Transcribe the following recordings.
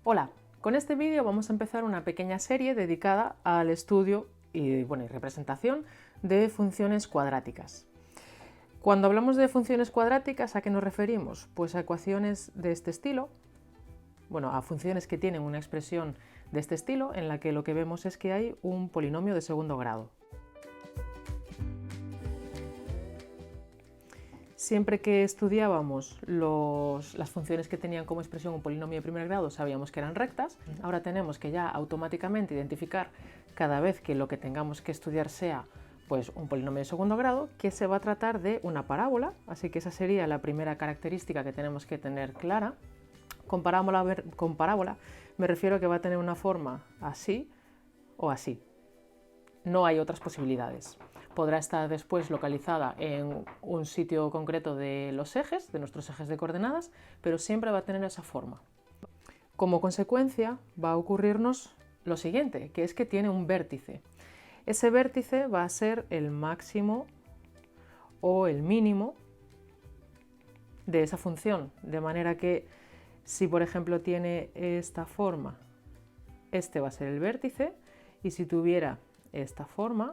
Hola, con este vídeo vamos a empezar una pequeña serie dedicada al estudio y representación de funciones cuadráticas. Cuando hablamos de funciones cuadráticas, ¿a qué nos referimos? Pues a ecuaciones de este estilo, a funciones que tienen una expresión de este estilo en la que lo que vemos es que hay un polinomio de segundo grado. Siempre que estudiábamos las funciones que tenían como expresión un polinomio de primer grado, sabíamos que eran rectas. Ahora tenemos que ya automáticamente identificar cada vez que lo que tengamos que estudiar sea pues, un polinomio de segundo grado, que se va a tratar de una parábola, así que esa sería la primera característica que tenemos que tener clara. Con parábola me refiero a que va a tener una forma así o así. No hay otras posibilidades. Podrá estar después localizada en un sitio concreto de los ejes, de nuestros ejes de coordenadas, pero siempre va a tener esa forma. Como consecuencia va a ocurrirnos lo siguiente, que es que tiene un vértice. Ese vértice va a ser el máximo o el mínimo de esa función, de manera que si por ejemplo tiene esta forma, este va a ser el vértice, y si tuviera esta forma,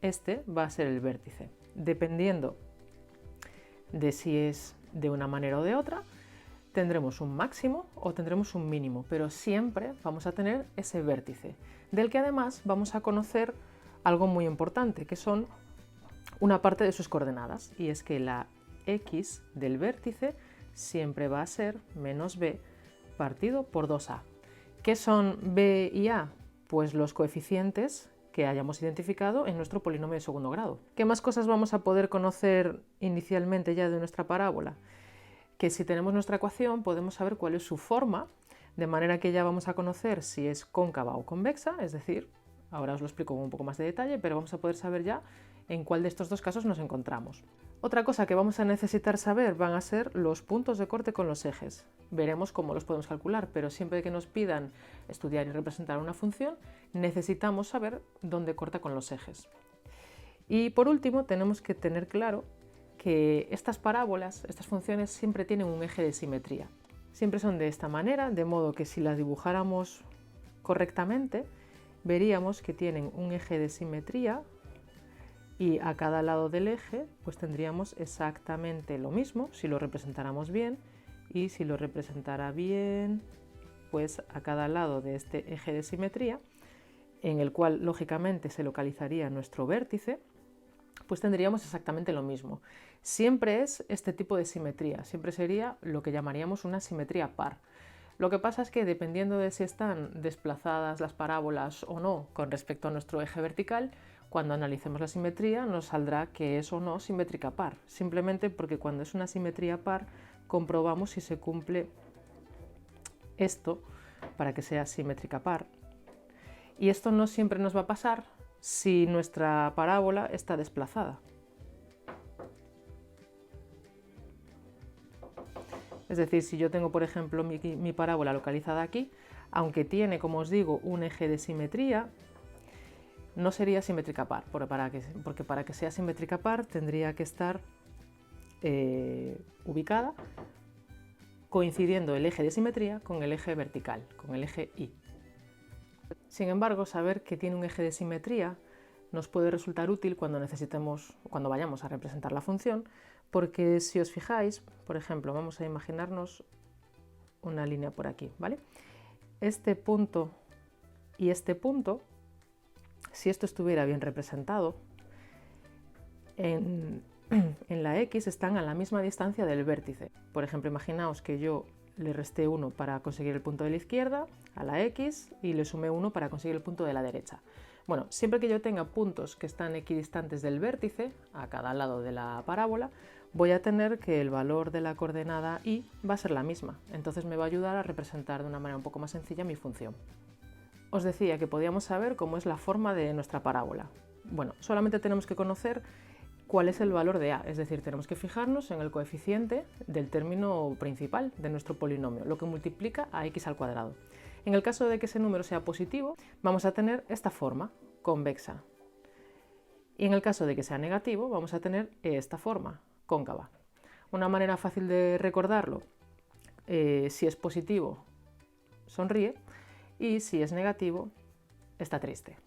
este va a ser el vértice. Dependiendo de si es de una manera o de otra, tendremos un máximo o tendremos un mínimo, pero siempre vamos a tener ese vértice, del que además vamos a conocer algo muy importante, que son una parte de sus coordenadas, y es que la x del vértice siempre va a ser menos b partido por 2a. ¿Qué son b y a? Pues los coeficientes que hayamos identificado en nuestro polinomio de segundo grado. ¿Qué más cosas vamos a poder conocer inicialmente ya de nuestra parábola? Que si tenemos nuestra ecuación podemos saber cuál es su forma, de manera que ya vamos a conocer si es cóncava o convexa, es decir, ahora os lo explico con un poco más de detalle, pero vamos a poder saber ya en cuál de estos dos casos nos encontramos. Otra cosa que vamos a necesitar saber van a ser los puntos de corte con los ejes. Veremos cómo los podemos calcular, pero siempre que nos pidan estudiar y representar una función, necesitamos saber dónde corta con los ejes. Y por último, tenemos que tener claro que estas parábolas, estas funciones, siempre tienen un eje de simetría. Siempre son de esta manera, de modo que si las dibujáramos correctamente, veríamos que tienen un eje de simetría y a cada lado del eje pues tendríamos exactamente lo mismo si lo representáramos bien, y si lo representara bien, pues a cada lado de este eje de simetría, en el cual lógicamente se localizaría nuestro vértice, pues tendríamos exactamente lo mismo. Siempre es este tipo de simetría, siempre sería lo que llamaríamos una simetría par. Lo que pasa es que dependiendo de si están desplazadas las parábolas o no con respecto a nuestro eje vertical, cuando analicemos la simetría nos saldrá que es o no simétrica par, simplemente porque cuando es una simetría par comprobamos si se cumple esto para que sea simétrica par. Y esto no siempre nos va a pasar si nuestra parábola está desplazada. Es decir, si yo tengo, por ejemplo, mi parábola localizada aquí, aunque tiene, como os digo, un eje de simetría, no sería simétrica par, porque para que sea simétrica par tendría que estar ubicada coincidiendo el eje de simetría con el eje vertical, con el eje Y. Sin embargo, saber que tiene un eje de simetría nos puede resultar útil cuando vayamos a representar la función, porque si os fijáis, por ejemplo, vamos a imaginarnos una línea por aquí, ¿vale? Este punto y este punto, si esto estuviera bien representado, en la X están a la misma distancia del vértice. Por ejemplo, imaginaos que yo le resté 1 para conseguir el punto de la izquierda a la X y le sumé 1 para conseguir el punto de la derecha. Bueno, siempre que yo tenga puntos que están equidistantes del vértice, a cada lado de la parábola, voy a tener que el valor de la coordenada Y va a ser la misma. Entonces me va a ayudar a representar de una manera un poco más sencilla mi función. Os decía que podíamos saber cómo es la forma de nuestra parábola. Bueno, solamente tenemos que conocer cuál es el valor de a, es decir, tenemos que fijarnos en el coeficiente del término principal de nuestro polinomio, lo que multiplica a x al cuadrado. En el caso de que ese número sea positivo, vamos a tener esta forma, convexa. Y en el caso de que sea negativo, vamos a tener esta forma, cóncava. Una manera fácil de recordarlo, si es positivo, sonríe, y si es negativo, está triste.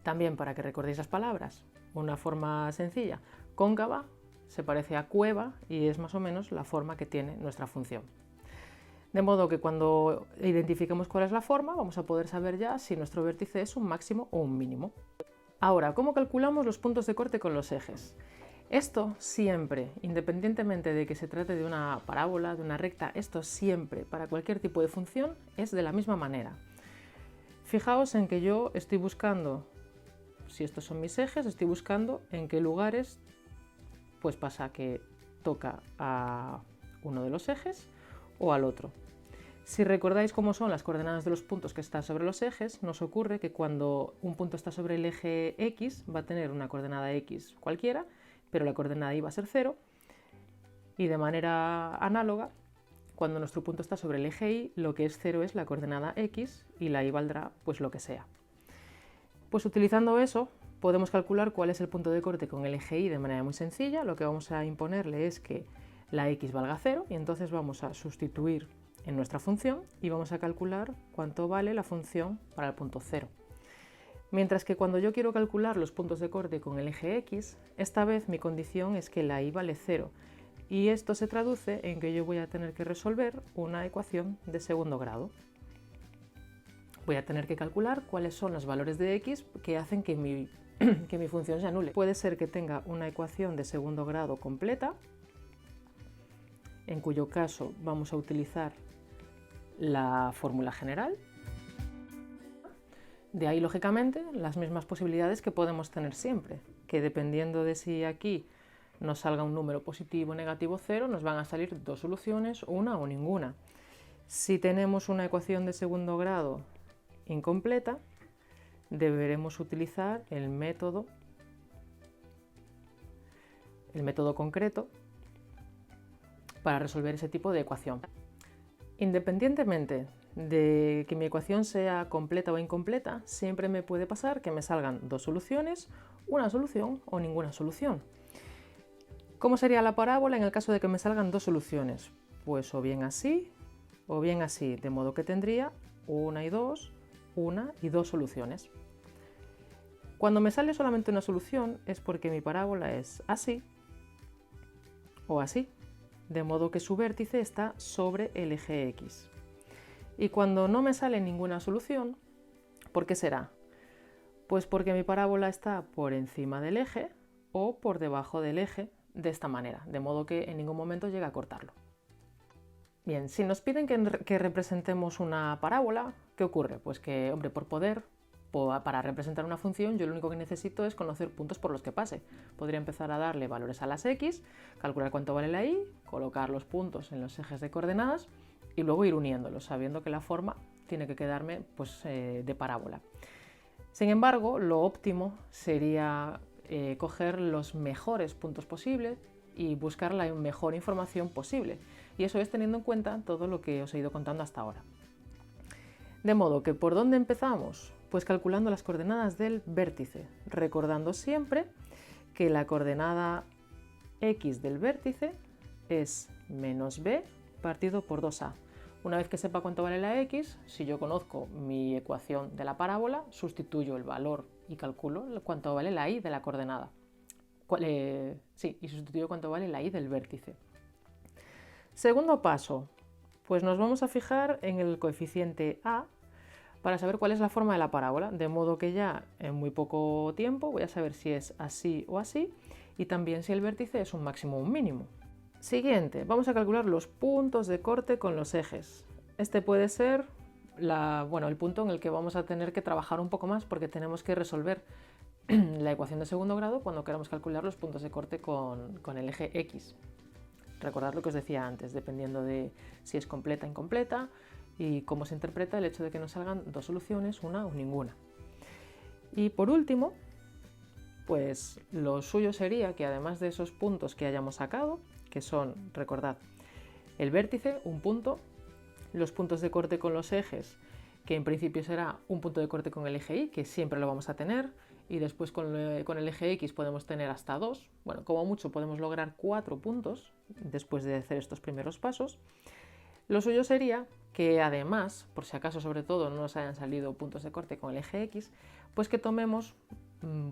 También para que recordéis las palabras, una forma sencilla, cóncava se parece a cueva y es más o menos la forma que tiene nuestra función. De modo que cuando identifiquemos cuál es la forma, vamos a poder saber ya si nuestro vértice es un máximo o un mínimo. Ahora, ¿cómo calculamos los puntos de corte con los ejes? Esto siempre, independientemente de que se trate de una parábola, de una recta, esto siempre, para cualquier tipo de función, es de la misma manera. Fijaos en que yo estoy buscando, si estos son mis ejes, estoy buscando en qué lugares pues pasa que toca a uno de los ejes o al otro. Si recordáis cómo son las coordenadas de los puntos que están sobre los ejes, nos ocurre que cuando un punto está sobre el eje X va a tener una coordenada X cualquiera, pero la coordenada Y va a ser 0, y de manera análoga, cuando nuestro punto está sobre el eje Y, lo que es 0 es la coordenada X y la Y valdrá pues lo que sea. Pues utilizando eso podemos calcular cuál es el punto de corte con el eje Y de manera muy sencilla. Lo que vamos a imponerle es que la X valga 0 y entonces vamos a sustituir en nuestra función y vamos a calcular cuánto vale la función para el punto 0. Mientras que cuando yo quiero calcular los puntos de corte con el eje X, esta vez mi condición es que la Y vale 0 y esto se traduce en que yo voy a tener que resolver una ecuación de segundo grado. Voy a tener que calcular cuáles son los valores de X que hacen que mi función se anule. Puede ser que tenga una ecuación de segundo grado completa, en cuyo caso vamos a utilizar la fórmula general. De ahí, lógicamente, las mismas posibilidades que podemos tener siempre, que dependiendo de si aquí nos salga un número positivo, negativo, 0, nos van a salir dos soluciones, una o ninguna. Si tenemos una ecuación de segundo grado incompleta, deberemos utilizar el método concreto para resolver ese tipo de ecuación. Independientemente de que mi ecuación sea completa o incompleta, siempre me puede pasar que me salgan dos soluciones, una solución o ninguna solución. ¿Cómo sería la parábola en el caso de que me salgan dos soluciones? Pues o bien así, de modo que tendría una y dos soluciones. Cuando me sale solamente una solución es porque mi parábola es así o así, de modo que su vértice está sobre el eje X. Y cuando no me sale ninguna solución, ¿por qué será? Pues porque mi parábola está por encima del eje o por debajo del eje de esta manera, de modo que en ningún momento llega a cortarlo. Bien, si nos piden que representemos una parábola, ¿qué ocurre? Pues que, hombre, para representar una función, yo lo único que necesito es conocer puntos por los que pase. Podría empezar a darle valores a las X, calcular cuánto vale la Y, colocar los puntos en los ejes de coordenadas y luego ir uniéndolos, sabiendo que la forma tiene que quedarme pues, de parábola. Sin embargo, lo óptimo sería coger los mejores puntos posibles y buscar la mejor información posible. Y eso es teniendo en cuenta todo lo que os he ido contando hasta ahora. De modo que, ¿por dónde empezamos? Pues calculando las coordenadas del vértice, recordando siempre que la coordenada X del vértice es menos b partido por 2a. Una vez que sepa cuánto vale la X, si yo conozco mi ecuación de la parábola, sustituyo el valor y calculo cuánto vale la Y de la coordenada. Y sustituyo cuánto vale la Y del vértice. Segundo paso, pues nos vamos a fijar en el coeficiente a para saber cuál es la forma de la parábola, de modo que ya en muy poco tiempo voy a saber si es así o así y también si el vértice es un máximo o un mínimo. Siguiente, vamos a calcular los puntos de corte con los ejes. Este puede ser el punto en el que vamos a tener que trabajar un poco más porque tenemos que resolver la ecuación de segundo grado cuando queramos calcular los puntos de corte con el eje X. Recordad lo que os decía antes, dependiendo de si es completa o incompleta y cómo se interpreta el hecho de que nos salgan dos soluciones, una o ninguna. Y por último, pues lo suyo sería que además de esos puntos que hayamos sacado, que son, recordad, el vértice, un punto, los puntos de corte con los ejes, que en principio será un punto de corte con el eje Y, que siempre lo vamos a tener, y después con el eje X podemos tener hasta 2, bueno, como mucho podemos lograr 4 puntos después de hacer estos primeros pasos. Lo suyo sería que además, por si acaso sobre todo no nos hayan salido puntos de corte con el eje X, pues que tomemos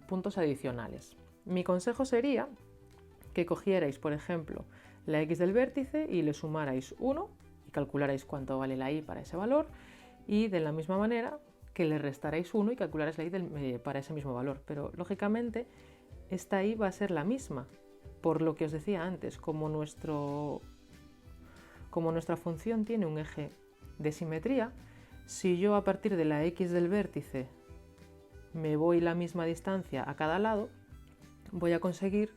puntos adicionales. Mi consejo sería que cogierais, por ejemplo, la X del vértice y le sumarais 1 y calcularais cuánto vale la Y para ese valor, y de la misma manera que le restarais 1 y calcularais la Y para ese mismo valor. Pero lógicamente esta Y va a ser la misma, por lo que os decía antes, como nuestra función tiene un eje de simetría, si yo a partir de la X del vértice me voy la misma distancia a cada lado, voy a conseguir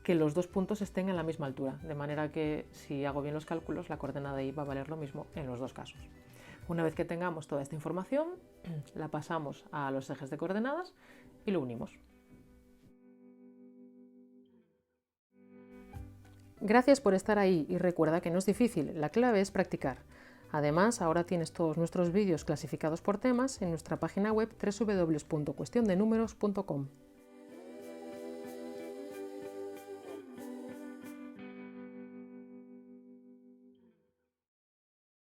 que los dos puntos estén a la misma altura, de manera que si hago bien los cálculos, la coordenada Y va a valer lo mismo en los dos casos. Una vez que tengamos toda esta información, la pasamos a los ejes de coordenadas y lo unimos. Gracias por estar ahí y recuerda que no es difícil, la clave es practicar. Además, ahora tienes todos nuestros vídeos clasificados por temas en nuestra página web www.cuestiondenumeros.com.